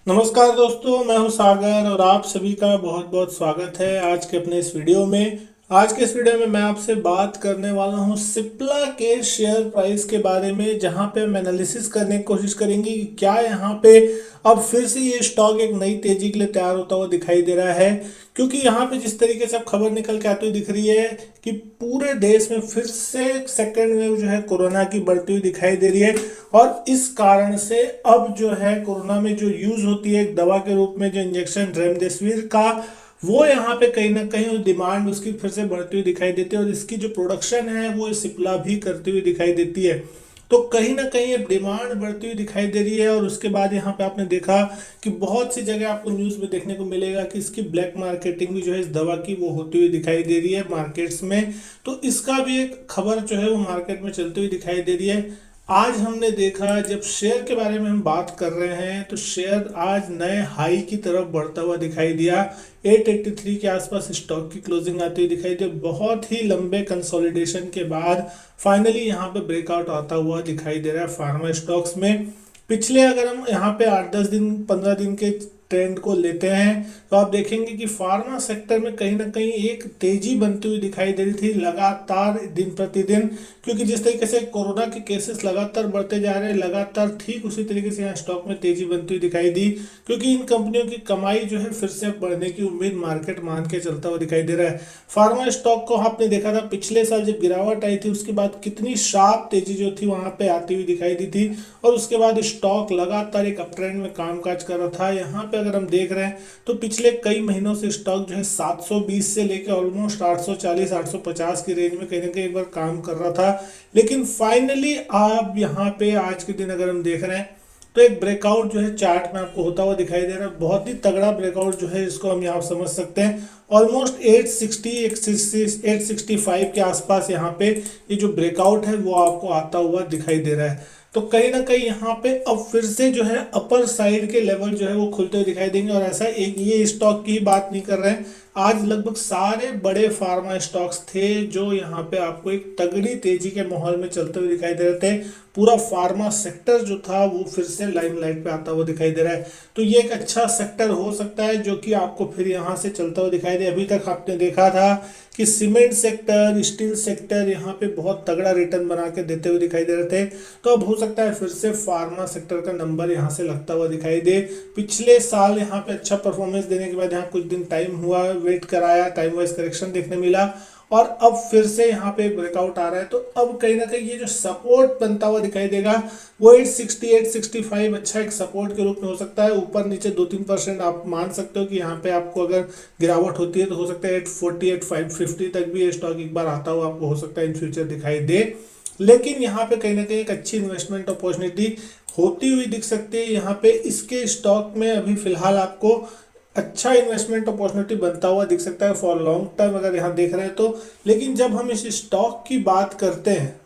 नमस्कार दोस्तों, मैं हूं सागर और आप सभी का बहुत बहुत स्वागत है आज के अपने इस वीडियो में। आज के इस वीडियो में मैं आपसे बात करने वाला हूं सिप्ला के शेयर प्राइस के बारे में, जहां पे हम एनालिसिस करने की कोशिश करेंगे कि क्या यहां पे अब फिर से ये स्टॉक एक नई तेजी के लिए तैयार होता हुआ दिखाई दे रहा है। क्योंकि यहाँ पे जिस तरीके से अब खबर निकल के आती हुई दिख रही है कि पूरे देश में फिर से सेकेंड वेव जो है कोरोना की बढ़ती हुई दिखाई दे रही है। और इस कारण से अब जो है कोरोना में जो यूज होती है एक दवा के रूप में, जो इंजेक्शन रेमडेसिविर का, वो यहाँ पे कहीं ना कहीं डिमांड उसकी फिर से बढ़ती हुई दिखाई देती है। और इसकी जो प्रोडक्शन है वो सिप्ला भी करती हुई दिखाई देती है। तो कहीं ना कहीं ये डिमांड बढ़ती हुई दिखाई दे रही है। और उसके बाद यहाँ पे आपने देखा कि बहुत सी जगह आपको न्यूज़ में देखने को मिलेगा कि इसकी ब्लैक मार्केटिंग भी जो है इस दवा की वो होती हुई दिखाई दे रही है मार्केट्स में। तो इसका भी एक खबर जो है वो मार्केट में चलती हुई दिखाई दे रही है। आज हमने देखा, जब शेयर के बारे में हम बात कर रहे हैं तो शेयर आज नए हाई की तरफ बढ़ता हुआ दिखाई दिया। 883 के आसपास स्टॉक की क्लोजिंग आती हुई दिखाई दी। बहुत ही लंबे कंसोलिडेशन के बाद फाइनली यहाँ पे ब्रेकआउट आता हुआ दिखाई दे रहा है फार्मा स्टॉक्स में। पिछले अगर हम यहाँ पे 8-10 दिन 15 दिन के ट्रेंड को लेते हैं तो आप देखेंगे कि फार्मा सेक्टर में कहीं ना कहीं एक तेजी बनती हुई दिखाई दे रही थी लगातार दिन प्रतिदिन। क्योंकि जिस तरीके से कोरोना के केसेस लगातार बढ़ते जा रहे हैं, लगातार ठीक उसी तरीके से यहाँ स्टॉक में तेजी बनती हुई दिखाई दी। क्योंकि इन कंपनियों की कमाई जो है फिर से बढ़ने की उम्मीद मार्केट मान के चलता हुआ दिखाई दे रहा है। फार्मा स्टॉक को आपने देखा था पिछले साल जब गिरावट आई थी उसके बाद कितनी शार्प तेजी जो थी वहां पे आती हुई दिखाई दी थी। और उसके बाद स्टॉक लगातार एक अपट्रेंड में कामकाज कर रहा था। यहाँ पे अगर हम देख रहे हैं तो पिछले कई महीनों से स्टॉक जो है 720 से लेकर ऑलमोस्ट 840 850 की रेंज में कहीं ना कहीं एक बार काम कर रहा था। लेकिन फाइनली आप यहाँ पे आज के दिन अगर हम देख रहे हैं तो एक ब्रेकआउट जो है चार्ट में आपको होता हुआ दिखाई दे रहा है। बहुत ही तगड़ा ब्रेकआउट जो है इसको हम यहाँ समझ सकते हैं। ऑलमोस्ट 865 के आसपास यहाँ पे ये जो ब्रेकआउट है वो आपको आता हुआ दिखाई दे रहा है। तो कहीं ना कहीं यहाँ पे अब फिर से जो है अपर साइड के लेवल जो है वो खुलते हुए दिखाई देंगे। और ऐसा एक ये स्टॉक की बात नहीं कर रहे हैं, आज लगभग सारे बड़े फार्मा स्टॉक्स थे जो यहाँ पे आपको एक तगड़ी तेजी के माहौल में चलते हुए दिखाई दे रहे थे। पूरा फार्मा सेक्टर जो था वो फिर से लाइमलाइट पे आता हुआ दिखाई दे रहा है। तो ये एक अच्छा सेक्टर हो सकता है जो कि आपको फिर यहाँ से चलता हुआ दिखाई दे। अभी तक आपने देखा था कि सीमेंट सेक्टर, स्टील सेक्टर यहाँ पे बहुत तगड़ा रिटर्न बना के देते हुए दिखाई दे रहे थे। तो अब हो सकता है फिर से फार्मा सेक्टर का नंबर यहाँ से लगता हुआ दिखाई दे। पिछले साल यहाँ पे अच्छा परफॉर्मेंस देने के बाद यहाँ कुछ दिन टाइम हुआ, वेट कराया, टाइम वाइज करेक्शन देखने मिला और अब फिर से यहाँ पे ब्रेकआउट आ रहा है। तो अब कहीं ना कहीं ये जो सपोर्ट बनता हुआ दिखाई देगा वो 860 865 अच्छा एक सपोर्ट के रूप में हो सकता है। ऊपर नीचे 2-3% आप मान सकते हो कि यहाँ पे आपको अगर गिरावट होती है तो हो सकता है 840 550 तक भी ये स्टॉक एक बार आता हुआ आपको हो सकता है इन फ्यूचर दिखाई दे। लेकिन यहाँ पे कहीं ना कहीं एक अच्छी इन्वेस्टमेंट अपॉर्चुनिटी होती हुई दिख सकती है। यहाँ पे इसके स्टॉक में अभी फिलहाल आपको अच्छा इन्वेस्टमेंट अपॉर्चुनिटी बनता हुआ दिख सकता है फॉर लॉन्ग टर्म अगर यहाँ देख रहे हैं तो। लेकिन जब हम इस स्टॉक की बात करते हैं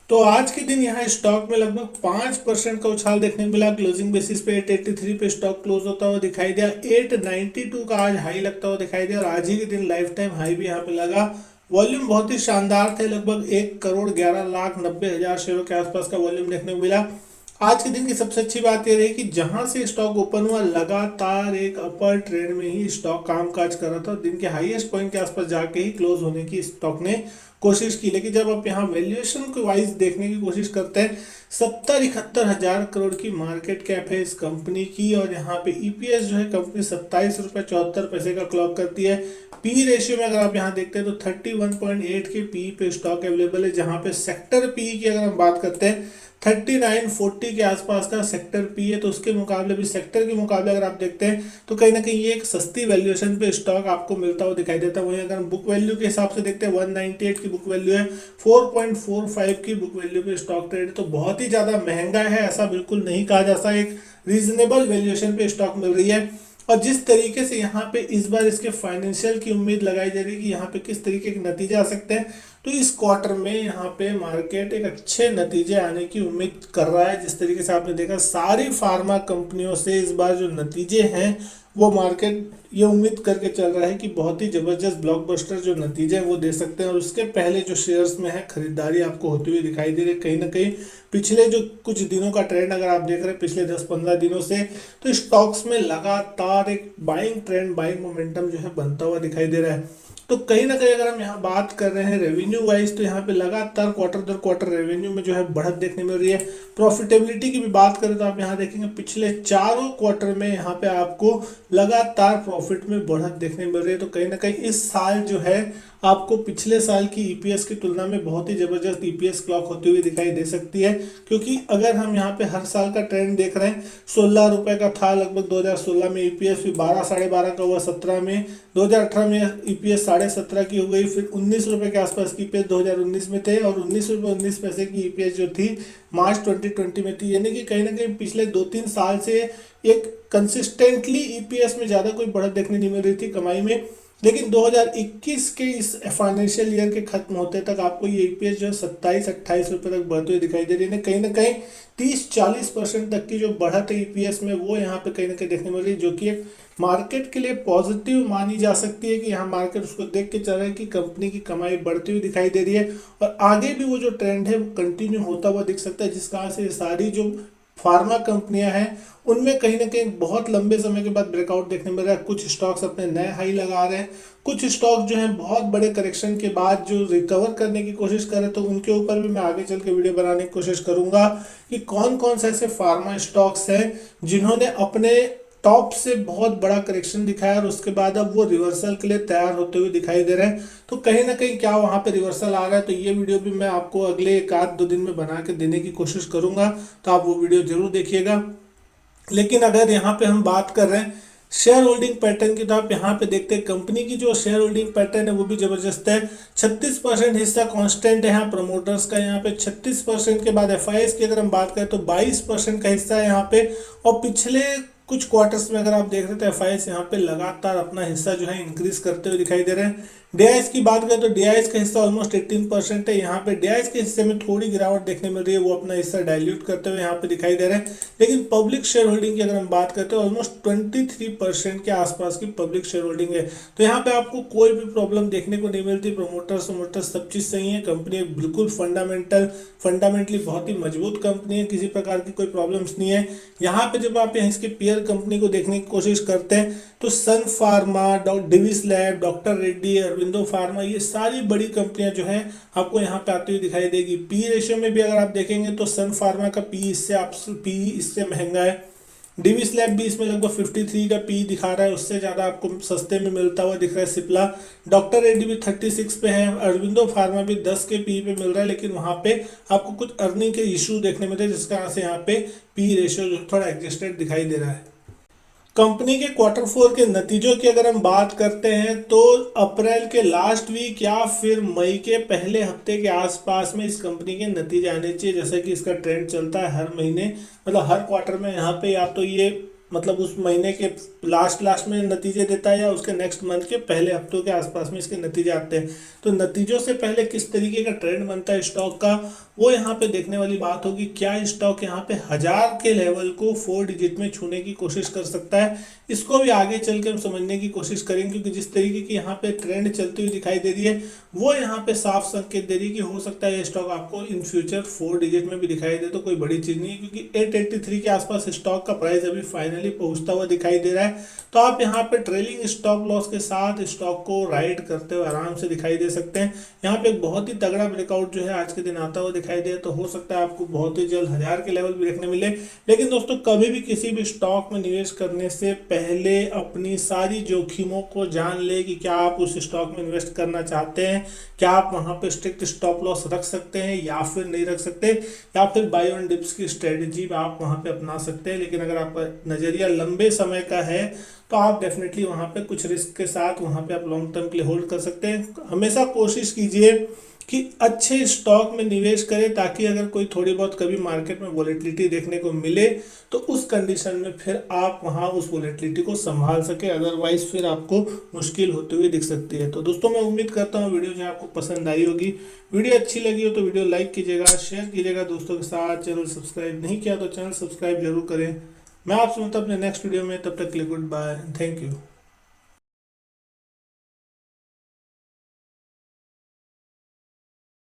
तो आज के दिन यहाँ स्टॉक में लगभग 5% का उछाल देखने को मिला। क्लोजिंग बेसिस पे 883 पे स्टॉक क्लोज होता हुआ दिखाई दिया। 892 का आज हाई लगता हुआ दिखाई दिया और आज ही के दिन लाइफ टाइम हाई भी यहाँ पे लगा। वॉल्यूम बहुत ही शानदार थे, लगभग 1,11,90,000 शेयरों के आसपास का वॉल्यूम देखने को मिला। आज के दिन की सबसे अच्छी बात यह रही कि जहां से स्टॉक ओपन हुआ लगातार एक अपर ट्रेंड में ही स्टॉक कामकाज कर रहा था। दिन के हाईएस्ट पॉइंट के आसपास जाके ही क्लोज होने की स्टॉक ने कोशिश की। लेकिन जब आप यहाँ वैल्यूएशन को वाइज देखने की कोशिश करते हैं, 70-71 हज़ार करोड़ की मार्केट कैप है इस कंपनी की। और यहाँ पे ईपीएस जो है कंपनी 27 रुपये 74 पैसे का क्लॉक करती है। पी रेशियो में अगर आप यहाँ देखते हैं तो 31.8 के पी पे स्टॉक अवेलेबल है। जहाँ पे सेक्टर पी की अगर हम बात करते हैं 39-40 के आसपास का सेक्टर पी है। तो उसके मुकाबले भी, सेक्टर के मुकाबले अगर आप देखते हैं तो कहीं ना कहीं ये एक सस्ती वैल्यूएशन पे स्टॉक आपको मिलता हुआ दिखाई देता है। वहीं अगर हम बुक वैल्यू के हिसाब से देखते हैं 198 की बुक वैल्यू है, 4.45 की बुक वैल्यू पे स्टॉक ट्रेड। तो बहुत ही ज़्यादा महंगा है ऐसा बिल्कुल नहीं कहा जा सकता, एक रीजनेबल वैल्यूएशन पे स्टॉक मिल रही है। और जिस तरीके से यहाँ पे इस बार इसके फाइनेंशियल की उम्मीद लगाई जा रही है कि यहाँ पे किस तरीके के नतीजे आ सकते हैं, तो इस क्वार्टर में यहाँ पे मार्केट एक अच्छे नतीजे आने की उम्मीद कर रहा है। जिस तरीके से आपने देखा सारी फार्मा कंपनियों से इस बार जो नतीजे हैं वो मार्केट ये उम्मीद करके चल रहा है कि बहुत ही ज़बरदस्त ब्लॉकबस्टर जो नतीजे हैं वो दे सकते हैं, और उसके पहले जो शेयर्स में है खरीदारी आपको होती हुई दिखाई दे रही है। कहीं ना कहीं पिछले जो कुछ दिनों का ट्रेंड अगर आप देख रहे हैं पिछले 10-15 दिनों से, तो स्टॉक्स में लगातार एक बाइंग ट्रेंड, बाइंग मोमेंटम जो है बनता हुआ दिखाई दे रहा है। तो कहीं ना कहीं अगर हम यहाँ बात कर रहे हैं रेवेन्यू वाइज, तो यहाँ पे लगातार क्वार्टर दर क्वार्टर रेवेन्यू में जो है बढ़त देखने मिल रही है। प्रॉफिटेबिलिटी की भी बात करें तो आप यहाँ देखेंगे पिछले चारों क्वार्टर में यहाँ पे आपको लगातार प्रॉफिट में बढ़त देखने मिल रही है। तो कहीं ना कहीं इस साल जो है आपको पिछले साल की ईपीएस की तुलना में बहुत ही जबरदस्त ईपीएस क्लॉक होती हुई दिखाई दे सकती है, क्योंकि अगर हम यहाँ पे हर साल का ट्रेंड देख रहे हैं, 16 रुपए का था लगभग 2016 में ईपीएस, फिर 12 12.5 का हुआ 17 में, 2018 में ईपीएस 17.5 की हो गई, फिर 19 रुपए के आसपास की ईपीएस 2019 में थे, और 19 रुपये 19 पैसे की ईपीएस जो थी मार्च 2020 में थी। यानी कि कहीं ना कहीं पिछले 2-3 साल से एक कंसिस्टेंटली ईपीएस में ज़्यादा कोई बढ़त देखने नहीं मिल रही थी कमाई में। लेकिन 2021 के इस फाइनेंशियल ईयर के खत्म होते तक आपको ये ईपीएस जो है 27-28 रुपये तक बढ़ते हुए दिखाई दे रही है। कहीं ना कहीं 30-40% तक की जो बढ़त है ईपीएस में, वो यहाँ पे कहीं ना कहीं देखने मिल रही है, जो कि एक मार्केट के लिए पॉजिटिव मानी जा सकती है कि यहाँ मार्केट उसको देख के चल रहा है कि कंपनी की कमाई बढ़ती हुई दिखाई दे रही है, और आगे भी वो जो ट्रेंड है वो कंटिन्यू होता हुआ दिख सकता है, जिस कारण से सारी जो फार्मा कंपनियां हैं उनमें कहीं ना कहीं बहुत लंबे समय के बाद ब्रेकआउट देखने मिल रहा है। कुछ स्टॉक्स अपने नए हाई लगा रहे हैं, कुछ स्टॉक जो है बहुत बड़े करेक्शन के बाद जो रिकवर करने की कोशिश कर रहे हैं, तो उनके ऊपर भी मैं आगे चल के वीडियो बनाने की कोशिश करूंगा कि कौन कौन से ऐसे फार्मा स्टॉक्स हैं जिन्होंने अपने टॉप से बहुत बड़ा करेक्शन दिखाया और उसके बाद अब वो रिवर्सल के लिए तैयार होते हुए दिखाई दे रहे हैं। तो कहीं ना कहीं क्या वहां पे रिवर्सल आ रहा है, तो ये वीडियो भी मैं आपको अगले 1-2 दिन में बना के देने की कोशिश करूंगा, तो आप वो वीडियो जरूर देखिएगा। लेकिन अगर यहाँ पे हम बात कर रहे हैं शेयर होल्डिंग पैटर्न की, तो आप यहाँ पे देखते हैं कंपनी की जो शेयर होल्डिंग पैटर्न है वो भी जबरदस्त है। 36% हिस्सा कांस्टेंट है यहाँ प्रमोटर्स का, यहाँ पे 36% के बाद एफआईएस की अगर हम बात करें तो 22% का हिस्सा है यहाँ पे, और पिछले कुछ क्वार्टर्स में अगर आप देख रहे हैं तो एफआईएस यहाँ पे लगातार अपना हिस्सा जो है इंक्रीज करते हुए दिखाई दे रहे हैं। डीआईएस की बात करें तो डीआईएस का हिस्सा ऑलमोस्ट 18% है, यहाँ पे डीआईएस के हिस्से में थोड़ी गिरावट देखने मिल रही है, वो अपना हिस्सा डाइल्यूट करते हुए यहाँ पे दिखाई दे रहे हैं। लेकिन पब्लिक शेयर होल्डिंग की अगर हम बात करते हैं ऑलमोस्ट 23% के आसपास की पब्लिक शेयर होल्डिंग है, तो यहाँ पे आपको कोई भी प्रॉब्लम देखने को नहीं मिलती। प्रमोटर्स सब चीज़ सही है, कंपनी बिल्कुल फंडामेंटली बहुत ही मजबूत कंपनी है, किसी प्रकार की कोई प्रॉब्लम्स नहीं है। यहाँ पे जब आप यहाँ इसके पीयर कंपनी को देखने की कोशिश करते हैं तो सन फार्मा, डिविस लैब, डॉक्टर रेड्डी, अरविंदो फार्मा, ये सारी बड़ी कंपनियां जो है आपको यहाँ पे आती हुई दिखाई देगी। पी रेशियो में भी अगर आप देखेंगे तो सन फार्मा का पी इससे महंगा है, डिविस लैब भी इसमें लगभग 53 का पी दिखा रहा है, उससे ज़्यादा आपको सस्ते में मिलता हुआ दिख रहा है सिप्ला। डॉक्टर रेड्डी भी 36 पे है, अरविंदो फार्मा भी 10 के पी पे मिल रहा है, लेकिन वहाँ पे आपको कुछ अर्निंग के इशू देखने मिलते हैं, जिस कारण से यहाँ पे पी रेशियो जो थोड़ा एडजस्टेड दिखाई दे रहा है। कंपनी के Q4 के नतीजों की अगर हम बात करते हैं तो अप्रैल के लास्ट वीक या फिर मई के पहले हफ्ते के आसपास में इस कंपनी के नतीजे आने चाहिए, जैसे कि इसका ट्रेंड चलता है हर महीने, मतलब हर क्वार्टर में यहाँ पे या तो ये मतलब उस महीने के लास्ट में नतीजे देता है या उसके नेक्स्ट मंथ के पहले हफ्तों के आसपास में इसके नतीजे आते हैं। तो नतीजों से पहले किस तरीके का ट्रेंड बनता है स्टॉक का, वो यहाँ पे देखने वाली बात होगी। क्या स्टॉक यहाँ पे 1000 के लेवल को 4 डिजिट में छूने की कोशिश कर सकता है, इसको भी आगे चल के हम समझने की कोशिश करेंगे, क्योंकि जिस तरीके की यहाँ पे ट्रेंड चलती हुई दिखाई दे रही है वो यहाँ पे साफ संकेत दे रही है कि हो सकता है ये स्टॉक आपको इन फ्यूचर 4 डिजिट में भी दिखाई दे, तो कोई बड़ी चीज़ नहीं है, क्योंकि 883 के आसपास स्टॉक का प्राइस अभी फाइनली पहुंचता हुआ दिखाई दे रहा है। तो आप यहाँ पे ट्रेलिंग स्टॉप लॉस के साथ स्टॉक को राइड करते हुए आराम से दिखाई दे सकते हैं। यहाँ पे एक बहुत ही तगड़ा ब्रेकआउट जो है आज के दिन आता हुआ दिखाई दे, तो हो सकता है आपको बहुत ही जल्द 1000 के लेवल भी देखने मिले। लेकिन दोस्तों कभी भी किसी भी स्टॉक में निवेश करने से पहले अपनी सारी जोखिमों को जान ले कि क्या आप उस स्टॉक में इन्वेस्ट करना चाहते हैं, क्या आप वहां पे स्ट्रिक्ट स्टॉप लॉस रख सकते हैं या फिर नहीं रख सकते, या फिर बाय ऑन डिप्स की स्ट्रेटेजी आप वहां पे अपना सकते हैं। लेकिन अगर आपका नजरिया लंबे समय का है तो आप डेफिनेटली वहां पे कुछ रिस्क के साथ वहां पे आप लॉन्ग टर्म के लिए होल्ड कर सकते हैं। हमेशा कोशिश कीजिए कि अच्छे स्टॉक में निवेश करें, ताकि अगर कोई थोड़ी बहुत कभी मार्केट में वॉलेटिलिटी देखने को मिले तो उस कंडीशन में फिर आप वहां उस वॉलेटिलिटी को संभाल सके, अदरवाइज फिर आपको मुश्किल होते हुए दिख सकती है। तो दोस्तों मैं उम्मीद करता हूँ वीडियो जो आपको पसंद आई होगी। वीडियो अच्छी लगी हो तो वीडियो लाइक कीजिएगा, शेयर कीजिएगा दोस्तों के साथ। चैनल सब्सक्राइब नहीं किया तो चैनल सब्सक्राइब जरूर करें। मैं आपसे मिलता हूं अपने नेक्स्ट वीडियो में, तब तक के लिए गुड बाय, थैंक यू।